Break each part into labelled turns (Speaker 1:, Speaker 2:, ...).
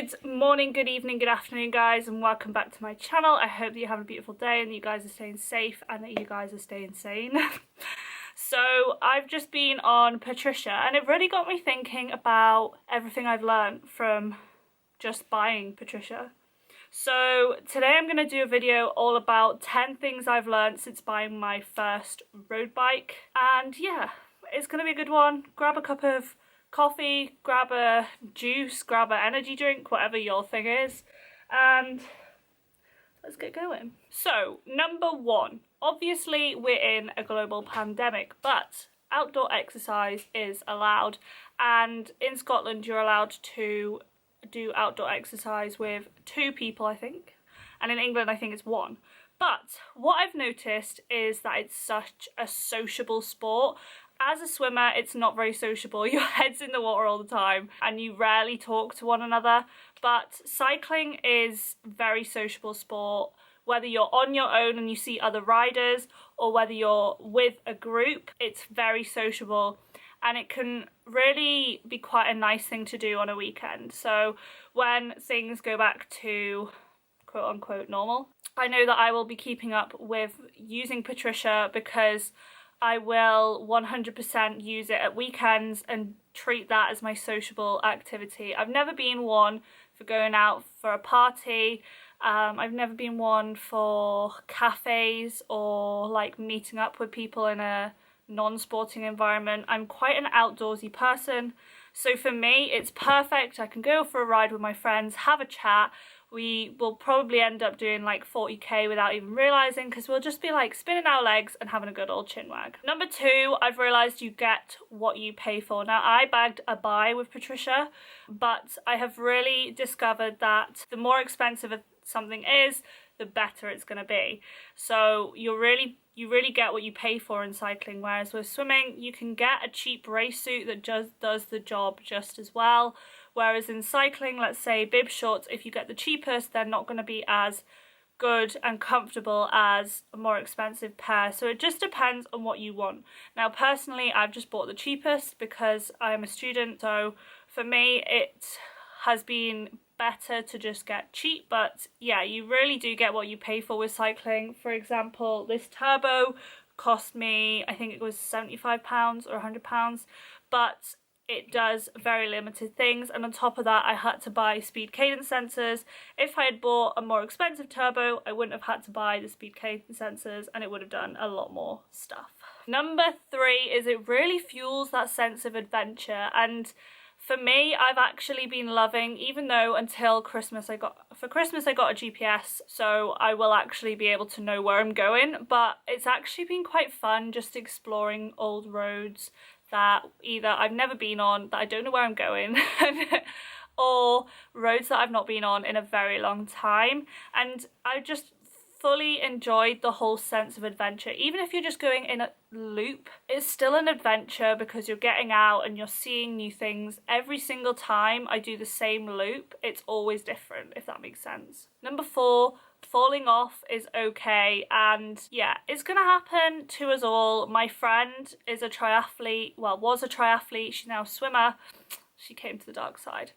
Speaker 1: Good morning, good evening, good afternoon guys, and welcome back to my channel. I hope that you're having a beautiful day and that you guys are staying safe and that you guys are staying sane. So I've just been on Patricia and it really got me thinking about everything I've learned from just buying Patricia. So today I'm going to do a video all about 10 things I've learned since buying my first road bike, and yeah, it's going to be a good one. Grab a cup of coffee, grab a juice, grab an energy drink, whatever your thing is, and let's get going. So number one, obviously we're in a global pandemic, but outdoor exercise is allowed, and in Scotland you're allowed to do outdoor exercise with 2 people, I think, and in England I think it's 1. But what I've noticed is that it's such a sociable sport. As a swimmer, it's not very sociable. Your head's in the water all the time and you rarely talk to one another. But cycling is very sociable sport. Whether you're on your own and you see other riders or whether you're with a group, it's very sociable. And it can really be quite a nice thing to do on a weekend. So when things go back to quote unquote normal, I know that I will be keeping up with using Patricia because I will 100% use it at weekends and treat that as my sociable activity. I've never been one for going out for a party. I've never been one for cafes or like meeting up with people in a non-sporting environment. I'm quite an outdoorsy person, so for me it's perfect. I can go for a ride with my friends, have a chat. We will probably end up doing like 40k without even realising, because we'll just be like spinning our legs and having a good old chin wag. Number 2, I've realised you get what you pay for. Now I bagged a buy with Patricia, but I have really discovered that the more expensive something is, the better it's going to be. So you really get what you pay for in cycling, whereas with swimming you can get a cheap race suit that just does the job just as well. Whereas in cycling, let's say bib shorts, if you get the cheapest, they're not going to be as good and comfortable as a more expensive pair. So it just depends on what you want. Now personally, I've just bought the cheapest because I'm a student, so for me it has been better to just get cheap. But yeah, you really do get what you pay for with cycling. For example, this turbo cost me, I think it was £75 or £100, but it does very limited things, and on top of that I had to buy speed cadence sensors. If I had bought a more expensive turbo, I wouldn't have had to buy the speed cadence sensors and it would have done a lot more stuff. Number 3 is it really fuels that sense of adventure, and for me, I've actually been loving, even though until Christmas I got a GPS, so I will actually be able to know where I'm going, but it's actually been quite fun just exploring old roads that either I've never been on, that I don't know where I'm going, or roads that I've not been on in a very long time. And I just fully enjoyed the whole sense of adventure. Even if you're just going in a loop, it's still an adventure because you're getting out and you're seeing new things. Every single time I do the same loop, it's always different, if that makes sense. Number 4, falling off is okay, and yeah, it's gonna happen to us all. My friend is a triathlete, well, was a triathlete, she's now a swimmer. She came to the dark side,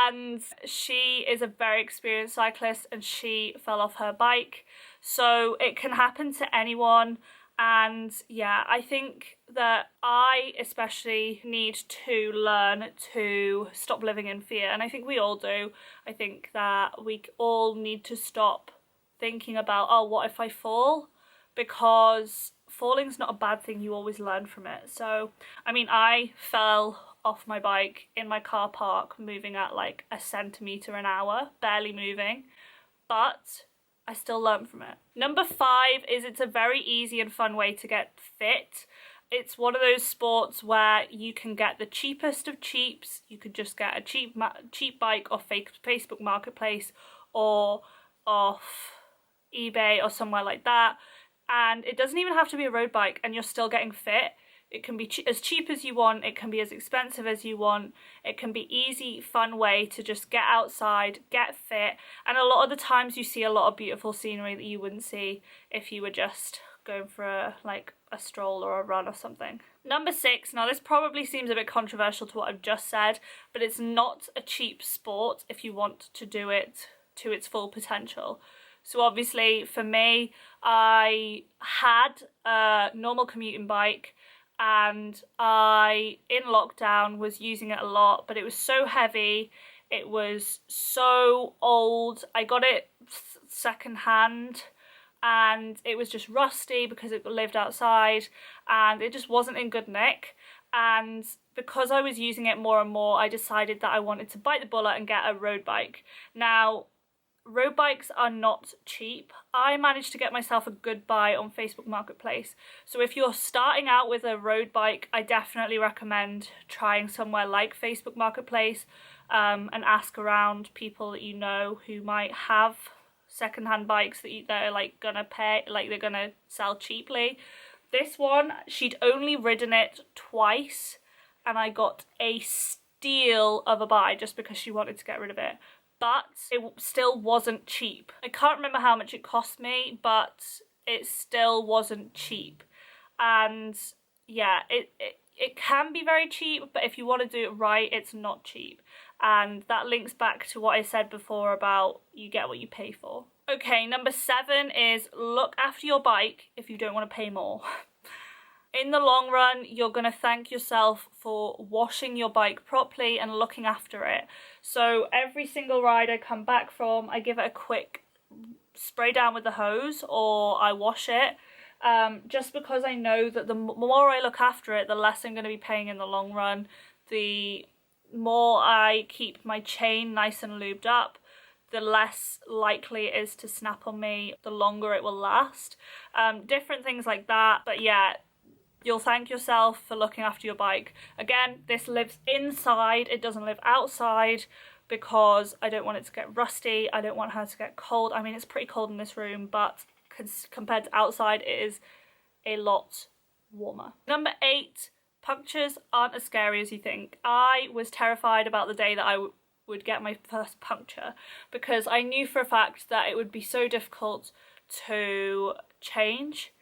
Speaker 1: and she is a very experienced cyclist and she fell off her bike. So it can happen to anyone, and yeah, I think that I especially need to learn to stop living in fear, and I think we all do. I think that we all need to stop thinking about, oh, what if I fall? Because falling's not a bad thing, you always learn from it. So I mean, I fell off my bike in my car park moving at like a centimetre an hour, barely moving, but I still learned from it. Number 5 is it's a very easy and fun way to get fit. It's one of those sports where you can get the cheapest of cheaps. You could just get a cheap bike off Facebook Marketplace or off eBay or somewhere like that, and it doesn't even have to be a road bike and you're still getting fit. It can be as cheap as you want, it can be as expensive as you want. It can be easy, fun way to just get outside, get fit, and a lot of the times you see a lot of beautiful scenery that you wouldn't see if you were just going for a stroll or a run or something. Number 6, now this probably seems a bit controversial to what I've just said, but it's not a cheap sport if you want to do it to its full potential. So obviously for me, I had a normal commuting bike, and I, in lockdown, was using it a lot, but it was so heavy, it was so old. I got it second hand, and it was just rusty because it lived outside, and it just wasn't in good nick. And because I was using it more and more, I decided that I wanted to bite the bullet and get a road bike. Now, road bikes are not cheap. I managed to get myself a good buy on Facebook Marketplace. So if you're starting out with a road bike, I definitely recommend trying somewhere like Facebook Marketplace, and ask around people that you know who might have secondhand bikes that they're like gonna pay, like they're gonna sell cheaply. This one, she'd only ridden it twice, and I got a steal of a buy just because she wanted to get rid of it. But it still wasn't cheap. I can't remember how much it cost me, but it still wasn't cheap. And yeah, it can be very cheap, but if you want to do it right, it's not cheap. And that links back to what I said before about you get what you pay for. Okay, number 7 is look after your bike if you don't want to pay more. In the long run, you're going to thank yourself for washing your bike properly and looking after it. So every single ride I come back from, I give it a quick spray down with the hose, or I wash it, just because I know that the more I look after it, the less I'm going to be paying in the long run. The more I keep my chain nice and lubed up, the less likely it is to snap on me, the longer it will last. Different things like that, but yeah, you'll thank yourself for looking after your bike. Again, this lives inside, it doesn't live outside, because I don't want it to get rusty, I don't want her to get cold. I mean, it's pretty cold in this room, but compared to outside, it is a lot warmer. Number 8, punctures aren't as scary as you think. I was terrified about the day that I would get my first puncture, because I knew for a fact that it would be so difficult to change.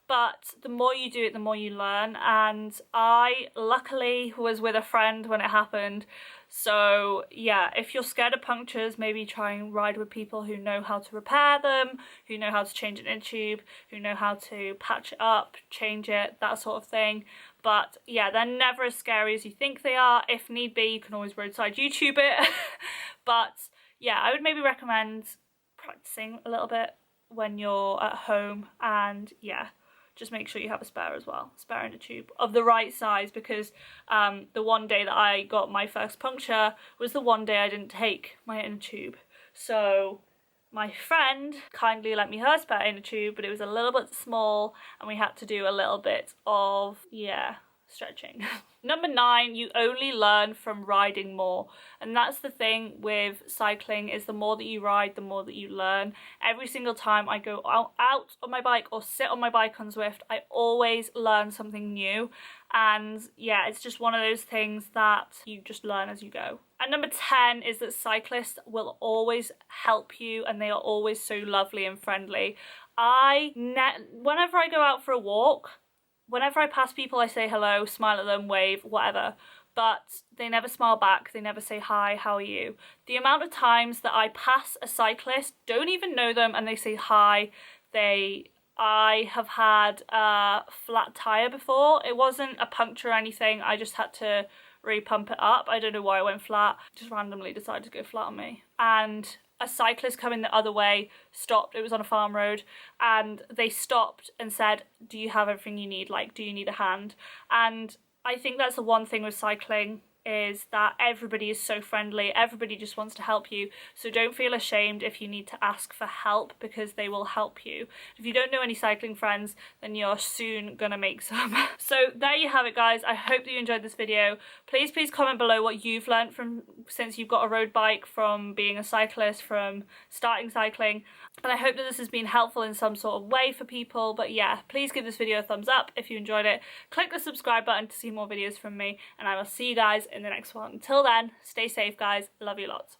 Speaker 1: But the more you do it, the more you learn, and I luckily was with a friend when it happened. So yeah, if you're scared of punctures, maybe try and ride with people who know how to repair them, who know how to change an inner tube, who know how to patch it up, change it, that sort of thing. But yeah, they're never as scary as you think they are. If need be, you can always roadside YouTube it. But yeah, I would maybe recommend practicing a little bit when you're at home, and yeah, just make sure you have a spare as well, spare inner tube of the right size, because the one day that I got my first puncture was the one day I didn't take my inner tube. So my friend kindly lent me her spare inner tube, but it was a little bit small, and we had to do a little bit of, yeah, stretching. Number 9, you only learn from riding more. And that's the thing with cycling, is the more that you ride, the more that you learn. Every single time I go out on my bike or sit on my bike on Zwift, I always learn something new. And yeah, it's just one of those things that you just learn as you go. And number 10 is that cyclists will always help you, and they are always so lovely and friendly. Whenever I go out for a walk, whenever I pass people, I say hello, smile at them, wave, whatever, but they never smile back, they never say hi, how are you? The amount of times that I pass a cyclist, don't even know them, and they say hi, I have had a flat tyre before. It wasn't a puncture or anything, I just had to re-pump it up. I don't know why it went flat, just randomly decided to go flat on me. And a cyclist coming the other way stopped, it was on a farm road, and they stopped and said, do you have everything you need, like, do you need a hand? And I think that's the one thing with cycling, is that everybody is so friendly, everybody just wants to help you. So don't feel ashamed if you need to ask for help, because they will help you. If you don't know any cycling friends, then you're soon gonna make some. So there you have it, guys. I hope that you enjoyed this video. Please comment below what you've learned from, since you've got a road bike, from being a cyclist, from starting cycling. And I hope that this has been helpful in some sort of way for people. But yeah, please give this video a thumbs up if you enjoyed it. Click the subscribe button to see more videos from me, and I will see you guys in the next one. Until then, stay safe, guys. Love you lots.